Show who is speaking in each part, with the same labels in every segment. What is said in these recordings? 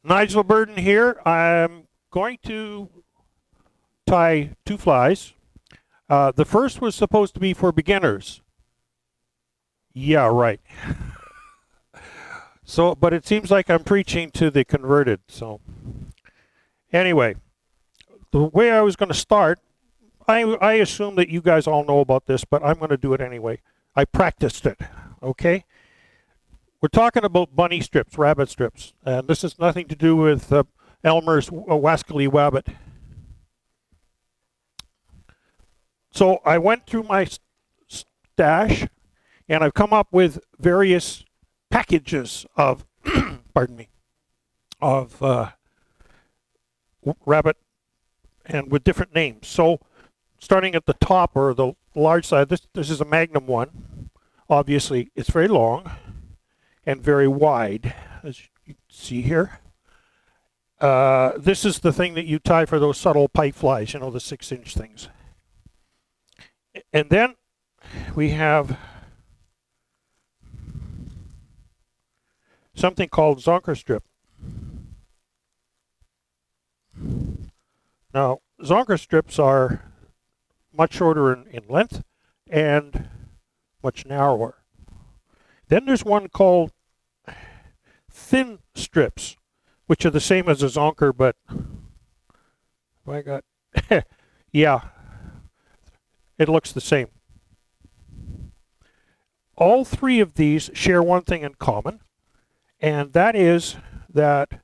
Speaker 1: Nigel Burden here. I'm going to tie two flies. The first was supposed to be for beginners. Yeah, right. So, but it seems like I'm preaching to the converted. So, anyway, the way I was going to start, I assume that you guys all know about this, but I'm going to do it anyway. I practiced it. Okay. We're talking about bunny strips, rabbit strips, and this has nothing to do with Elmer's Wascally Wabbit. So I went through my stash, and I've come up with various packages of, pardon me, of rabbit, and with different names. So starting at the top, or the large side, this is a Magnum one. Obviously, it's very long and very wide, as you can see here. This is the thing that you tie for those subtle pipe flies, you know, the 6-inch things. And then we have something called zonker strip. Now, zonker strips are much shorter in length and much narrower. Then there's one called thin strips, which are the same as a zonker, but I got, yeah, it looks the same. All three of these share one thing in common, and that is that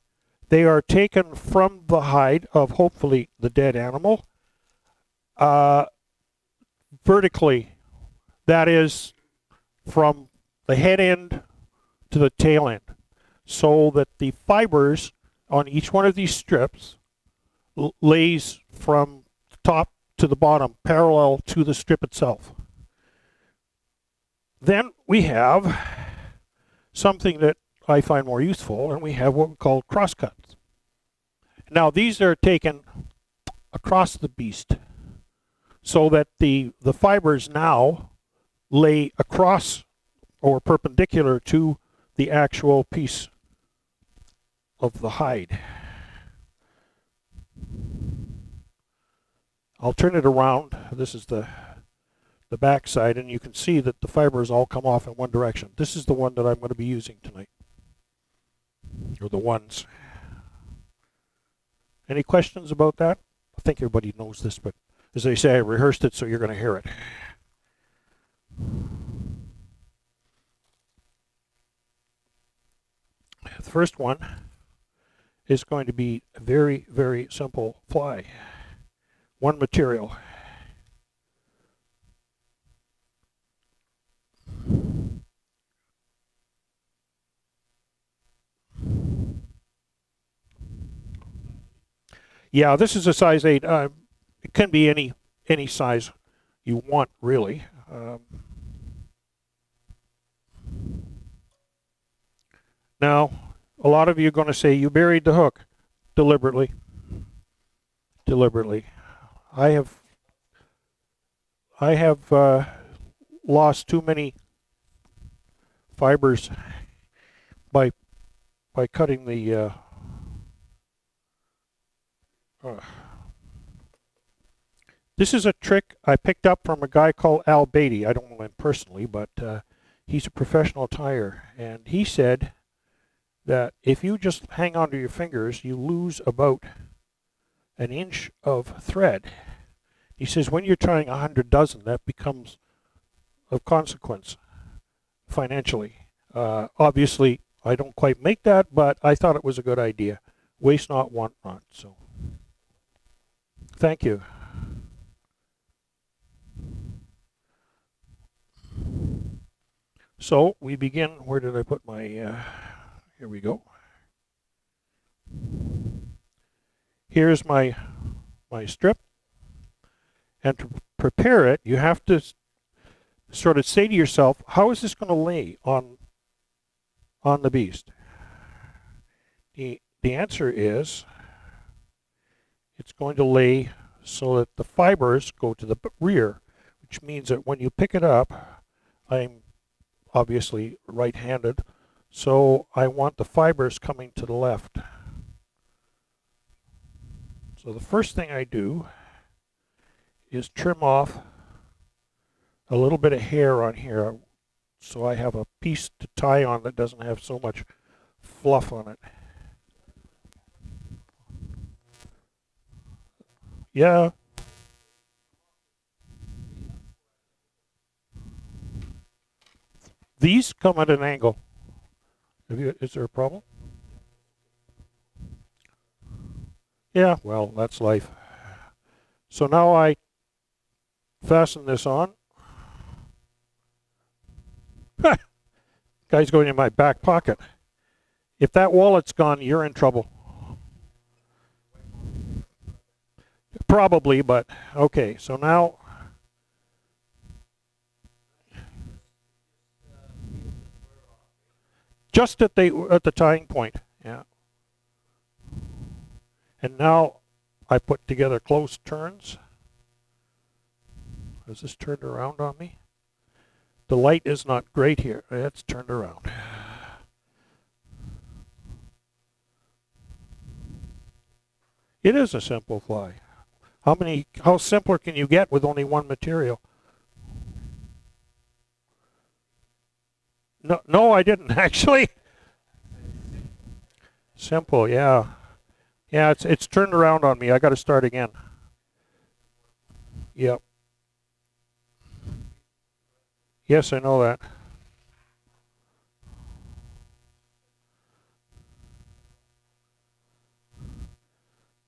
Speaker 1: they are taken from the hide of hopefully the dead animal vertically. That is from the head end to the tail end, so that the fibers on each one of these strips lays from the top to the bottom parallel to the strip itself. Then we have something that I find more useful, and we have what we call crosscuts. Now these are taken across the beast so that the fibers now lay across or perpendicular to the actual piece of the hide. I'll turn it around. This is the back side, and you can see that the fibers all come off in one direction. This is the one that I'm going to be using tonight, or the ones. Any questions about that? I think everybody knows this, but as they say, I rehearsed it, so you're going to hear it. The first one is going to be a very, very simple fly. One material. Yeah, this is a size 8. It can be any size you want, really. Now, a lot of you are going to say you buried the hook deliberately. Deliberately. I have lost too many fibers by cutting the this is a trick I picked up from a guy called Al Beatty. I don't know him personally, but he's a professional tyer, and he said that if you just hang onto your fingers, you lose about an inch of thread. He says when you're trying 100 dozen, that becomes of consequence financially. Obviously, I don't quite make that, but I thought it was a good idea. Waste not, want not. So, thank you. So we begin. Where did I put my? Here we go. Here's my strip, and to prepare it, you have to sort of say to yourself, how is this going to lay on the beast? The answer is it's going to lay so that the fibers go to the rear, which means that when you pick it up, I'm obviously right-handed, so I want the fibers coming to the left. So the first thing I do is trim off a little bit of hair on here so I have a piece to tie on that doesn't have so much fluff on it. Yeah. These come at an angle. Is there a problem? Yeah, well, that's life. So now I fasten this on. Guy's going in my back pocket. If that wallet's gone, you're in trouble. Probably, but okay. So now, just at the tying point, yeah. And now I put together close turns. Has this turned around on me? The light is not great here. It's turned around. It is a simple fly. How simpler can you get with only one material? No, I didn't actually. Simple, yeah. Yeah, it's turned around on me. I got to start again. Yep. Yes, I know that.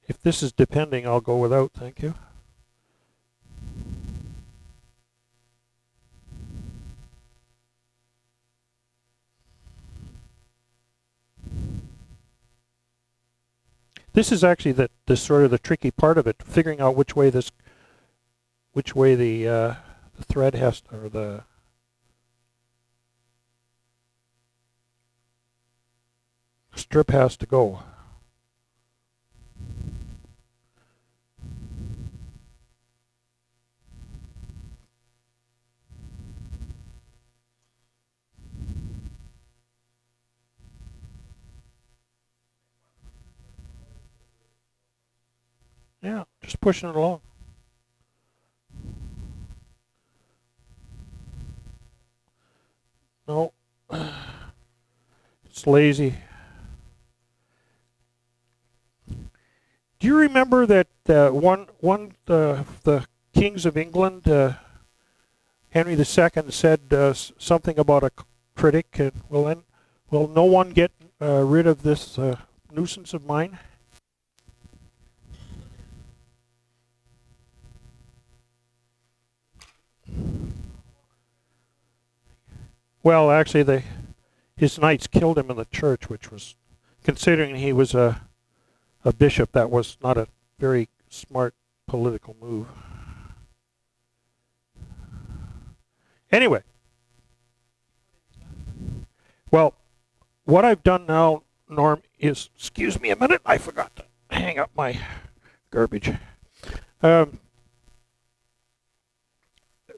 Speaker 1: If this is depending, I'll go without, thank you. This is actually the sort of the tricky part of it, figuring out which way the thread has to, or the strip has to go. Yeah, just pushing it along. No, it's lazy. Do you remember that the kings of England, Henry II, said something about a critic? Will no one get rid of this nuisance of mine? Well, actually, his knights killed him in the church, which was, considering he was a bishop, that was not a very smart political move. Anyway, well, what I've done now, Norm, is, excuse me a minute, I forgot to hang up my garbage.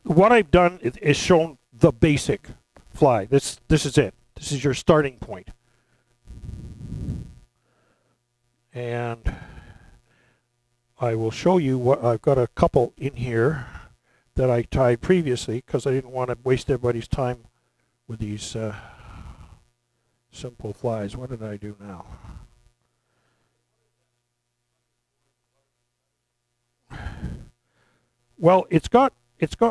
Speaker 1: What I've done is shown the basic fly. This is it. This is your starting point. And I will show you what I've got a couple in here that I tied previously because I didn't want to waste everybody's time with these simple flies. What did I do now? Well, it's got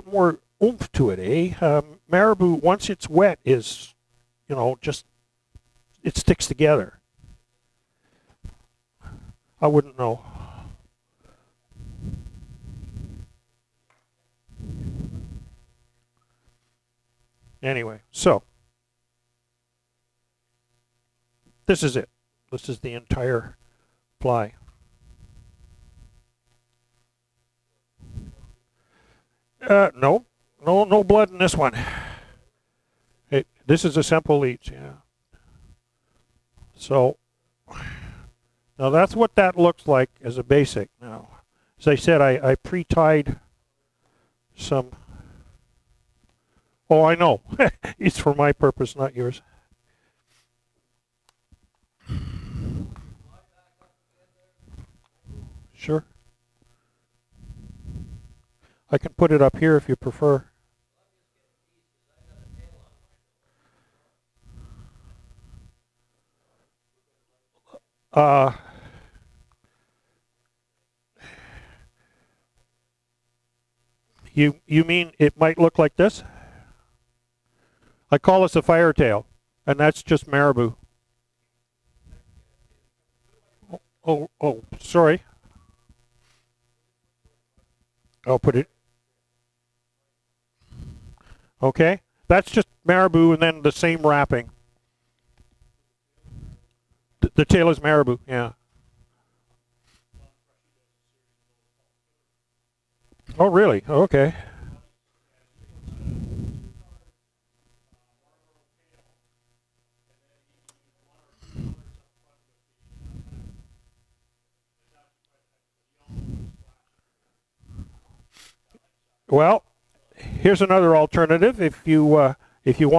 Speaker 1: more oomph to it, eh? Marabou, once it's wet, is, just, it sticks together. I wouldn't know. Anyway, so this is it. This is the entire fly. No blood in this one. This is a simple leech, yeah. So now that's what that looks like as a basic. Now, as I said, I pre-tied some. Oh, I know. It's for my purpose, not yours. Sure. I can put it up here if you prefer. Uh, you mean it might look like this? I call this a firetail, and that's just marabou. Oh, sorry. I'll put it. Okay, that's just marabou, and then the same wrapping. The tail is marabou, yeah. Oh, really? Okay. Well, here's another alternative. If you want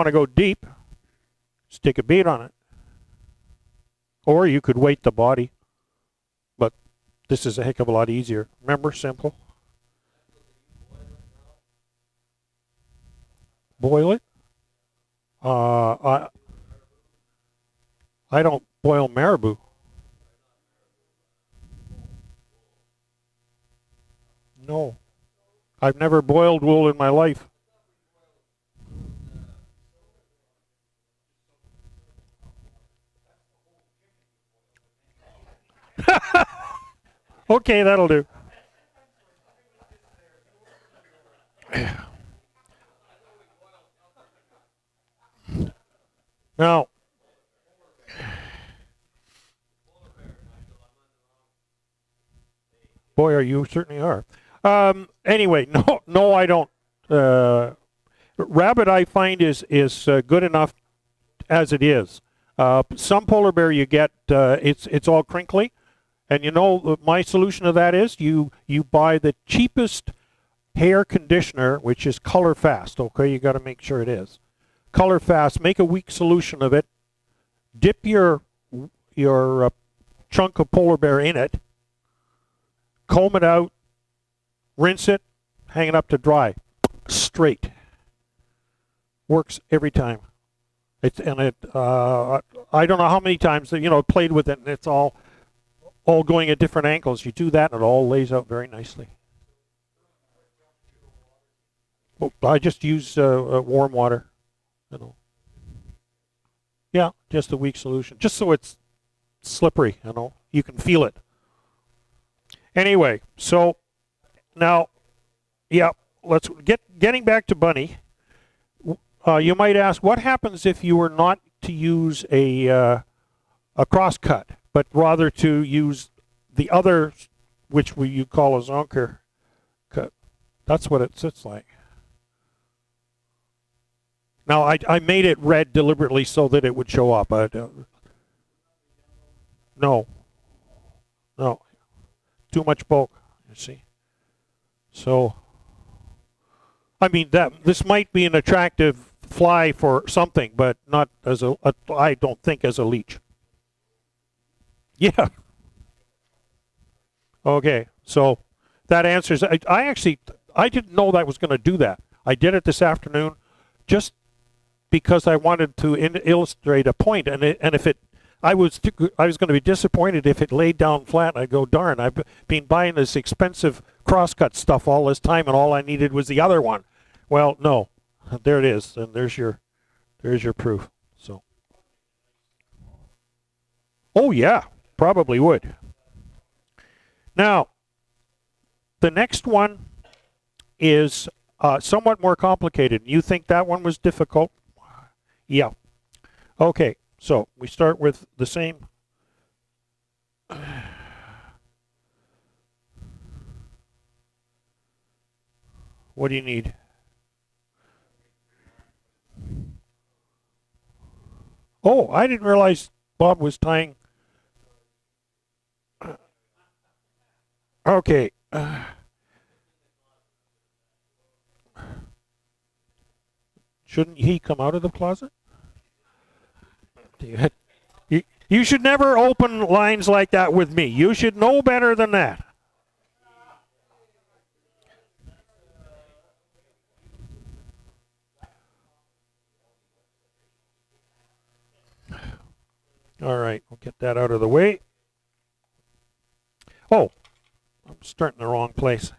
Speaker 1: to go deep, stick a bead on it, or you could weight the body. But this is a heck of a lot easier. Remember, simple. Boil it. I don't boil marabou. No, I've never boiled wool in my life. Okay, that'll do. Now, boy, you certainly are. Anyway, no, I don't. Rabbit, I find is good enough as it is. Some polar bear you get, it's all crinkly, and you know my solution to that is you buy the cheapest hair conditioner, which is color fast. Okay, you got to make sure it is color fast. Make a weak solution of it. Dip your chunk of polar bear in it. Comb it out. Rinse it. Hang it up to dry. Straight. Works every time. I don't know how many times played with it, and it's all going at different angles. You do that, and it all lays out very nicely. Well, I just use warm water. Yeah, just a weak solution, just so it's slippery. You can feel it. Anyway, so now, yeah, let's getting back to Bunny. You might ask, what happens if you were not to use a cross cut, but rather to use the other, which you call a zonker cut? That's what it sits like. Now, I made it red deliberately so that it would show up. No, too much bulk, you see. So, I mean, this might be an attractive fly for something, but not as I don't think as a leech. Yeah. Okay, so that answers. I didn't know that I was going to do that. I did it this afternoon, just because I wanted to illustrate a point, and I was going to be disappointed if it laid down flat. And I'd go, darn, I've been buying this expensive crosscut stuff all this time, and all I needed was the other one. Well, no, there it is, and there's your proof. So, oh yeah, probably would. Now, the next one is somewhat more complicated. You think that one was difficult? Yeah. Okay, so we start with the same. What do you need? Oh, I didn't realize Bob was tying. Okay. Shouldn't he come out of the closet? You should never open lines like that with me. You should know better than that. All right, we'll get that out of the way. Oh, I'm starting in the wrong place.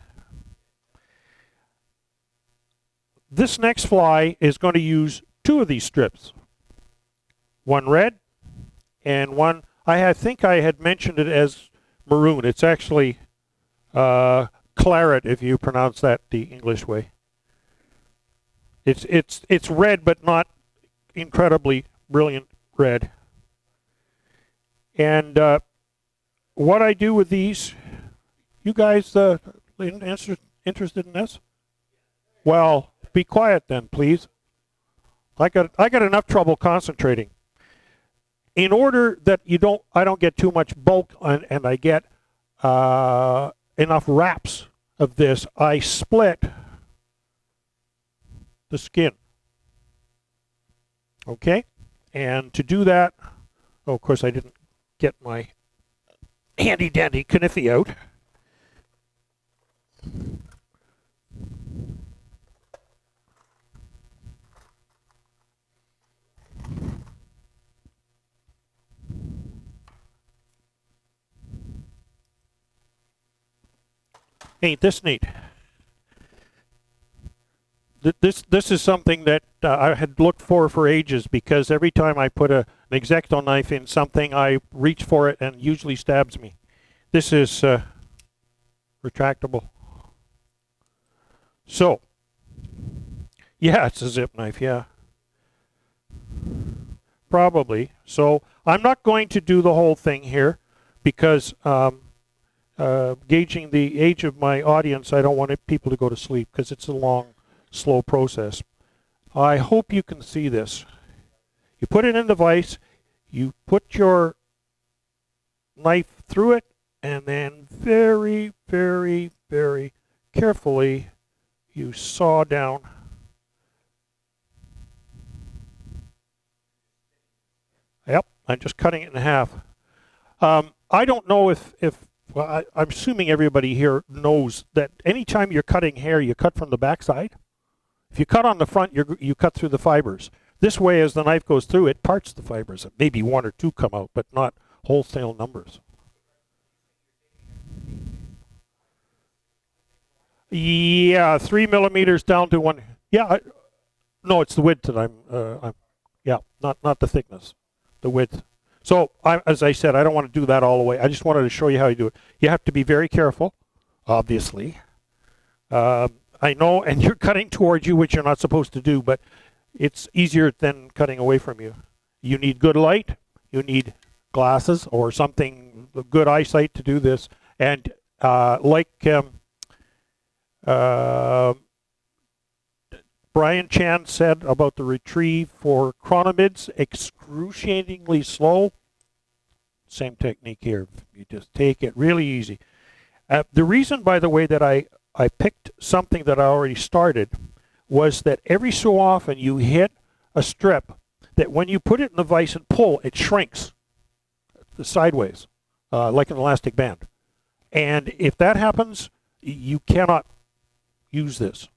Speaker 1: This next fly is going to use two of these strips. One red and one, I think I had mentioned it as maroon. It's actually claret, if you pronounce that the English way. It's red, but not incredibly brilliant red. And what I do with these, you guys interested in this? Well, be quiet then, please. I got enough trouble concentrating. In order that I don't get too much bulk and I get enough wraps of this, I split the skin. Okay? And to do that, oh, of course I didn't get my handy dandy knife out. Ain't this neat? This is something that I had looked for ages, because every time I put an X-Acto knife in something, I reach for it and usually stabs me. This is retractable. So, yeah, it's a zip knife, yeah. Probably. So, I'm not going to do the whole thing here, because gauging the age of my audience, I don't want people to go to sleep, because it's a long, slow process. I hope you can see this. You put it in the vise, you put your knife through it, and then very, very, very carefully you saw down. Yep, I'm just cutting it in half. I don't know if well, I'm assuming everybody here knows that anytime you're cutting hair, you cut from the backside. If you cut on the front, you cut through the fibers. This way, as the knife goes through, it parts the fibers. Maybe one or two come out, but not wholesale numbers. Yeah, 3 millimeters down to 1. Yeah, no, it's the width that I'm yeah, not the thickness, the width. So, as I said, I don't want to do that all the way. I just wanted to show you how you do it. You have to be very careful, obviously. I know, and you're cutting towards you, which you're not supposed to do, but it's easier than cutting away from you. You need good light. You need glasses or something, good eyesight to do this. And like Brian Chan said about the retrieve for chronomids, excruciatingly slow. Same technique here. You just take it really easy. The reason, by the way, that I picked something that I already started was that every so often you hit a strip that when you put it in the vise and pull, it shrinks sideways, like an elastic band. And if that happens, you cannot use this.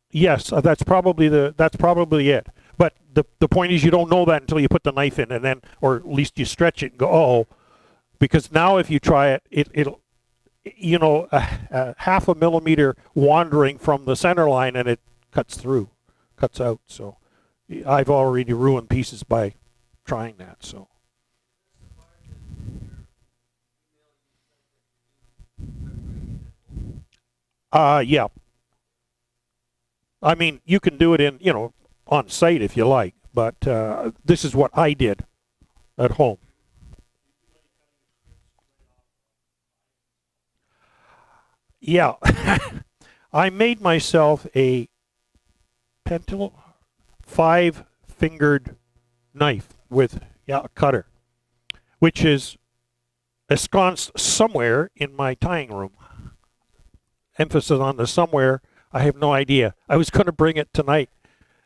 Speaker 1: Yes, that's probably it. But the point is, you don't know that until you put the knife in, and then, or at least you stretch it and go, oh, because now if you try it, it'll, you know, a half a millimeter wandering from the center line, and it cuts out. So I've already ruined pieces by trying that. So. Yeah. I mean, you can do it in, on site if you like, but this is what I did at home. Yeah. I made myself a pentel 5-fingered knife with a cutter, which is ensconced somewhere in my tying room. Emphasis on the somewhere. I have no idea. I was going to bring it tonight,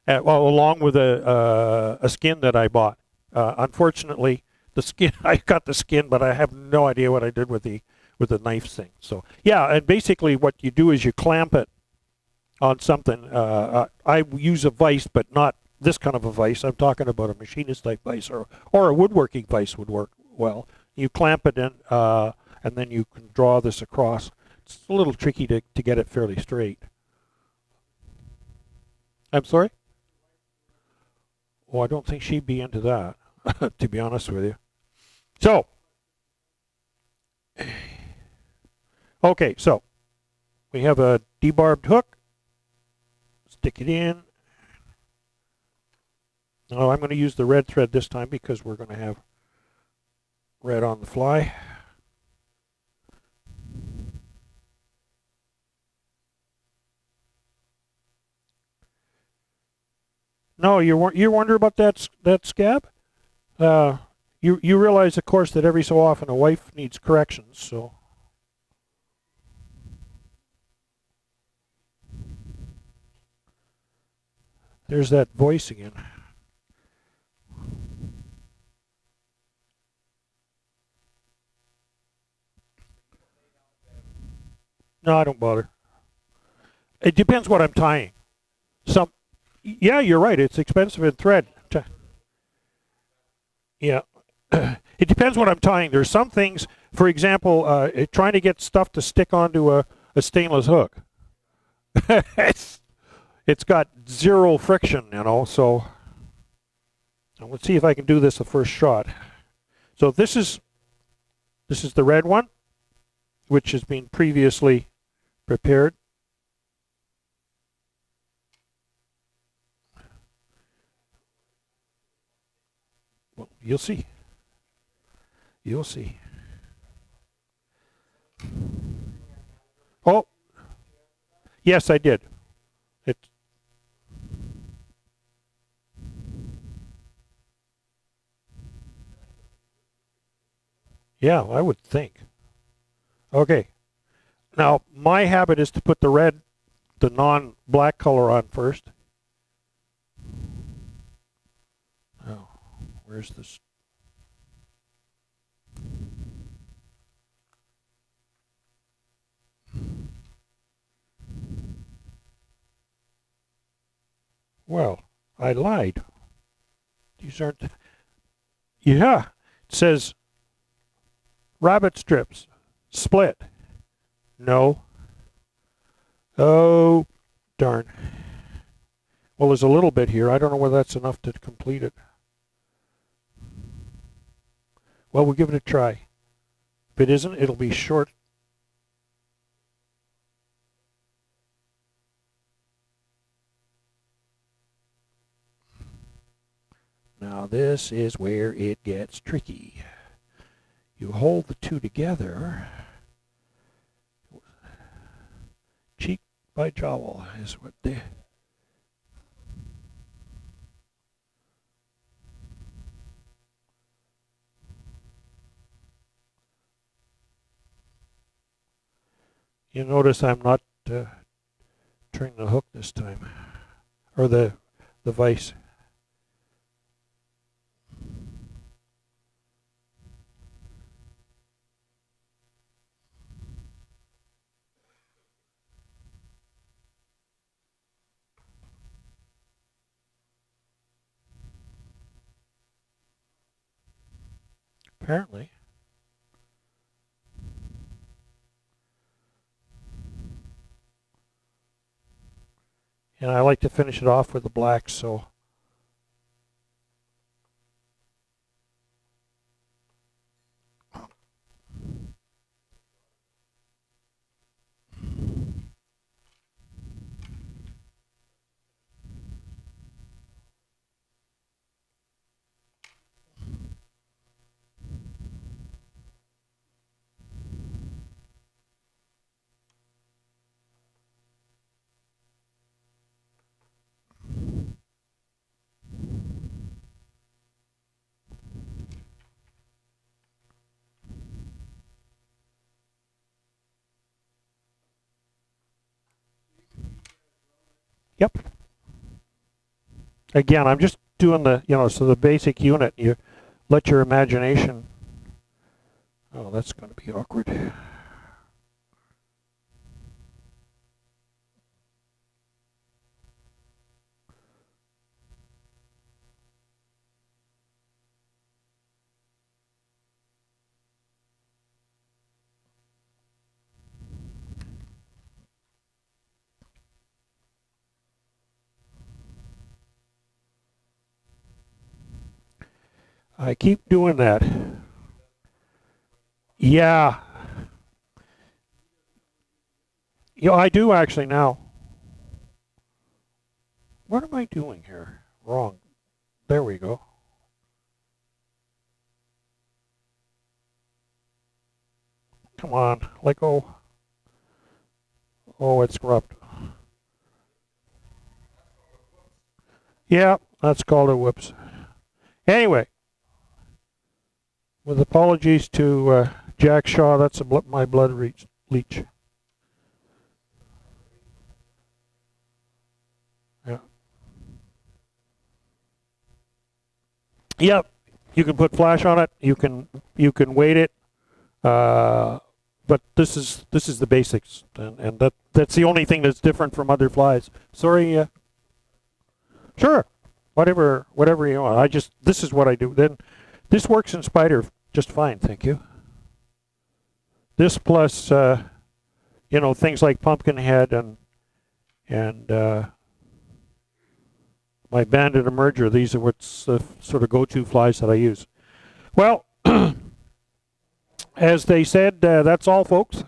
Speaker 1: along with a skin that I bought. Unfortunately, the skin I got the skin, but I have no idea what I did with the knife thing. So yeah, and basically what you do is you clamp it on something. I use a vise, but not this kind of a vise. I'm talking about a machinist type vise, or a woodworking vise would work well. You clamp it in, and then you can draw this across. It's a little tricky to get it fairly straight. I'm sorry? Well, I don't think she'd be into that, to be honest with you. So, okay, so we have a debarbed hook. Stick it in. Now I'm going to use the red thread this time because we're going to have red on the fly. No, you wonder about that scab? You realize, of course, that every so often a wife needs corrections, so. There's that voice again. No, I don't bother. It depends what I'm tying. Yeah, you're right. It's expensive in thread. Yeah. It depends what I'm tying. There's some things, for example, trying to get stuff to stick onto a stainless hook. It's got zero friction, so let's see if I can do this the first shot. So this is the red one, which has been previously prepared. Well, you'll see. You'll see. Oh, yes, I did. Yeah, I would think. Okay. Now, my habit is to put the non-black color on first. Oh, where's this? Well, I lied. These aren't. Yeah, it says rabbit strips, split. No. Oh, darn. Well, there's a little bit here. I don't know whether that's enough to complete it. Well, we'll give it a try. If it isn't, it'll be short. Now this is where it gets tricky. You hold the two together. Cheek by jowl is what they... You notice I'm not turning the hook this time, or the vise. Apparently. And I like to finish it off with the black, so yep. Again, I'm just doing so the basic unit. You let your imagination. Oh, that's going to be awkward. I keep doing that. Yeah. You know, I do actually now. What am I doing here? Wrong. There we go. Come on. Let go. Oh, it's corrupt. Yeah, that's called a whoops. Anyway, with apologies to Jack Shaw, that's my blood leech. Yeah. Yep. You can put flash on it. You can weight it. But this is the basics, and that's the only thing that's different from other flies. Sorry. Sure. Whatever you want. This is what I do. Then this works in spider just fine, thank you. This plus things like Pumpkinhead and my Banded Emerger. These are what's the sort of go-to flies that I use. Well, as they said, that's all, folks.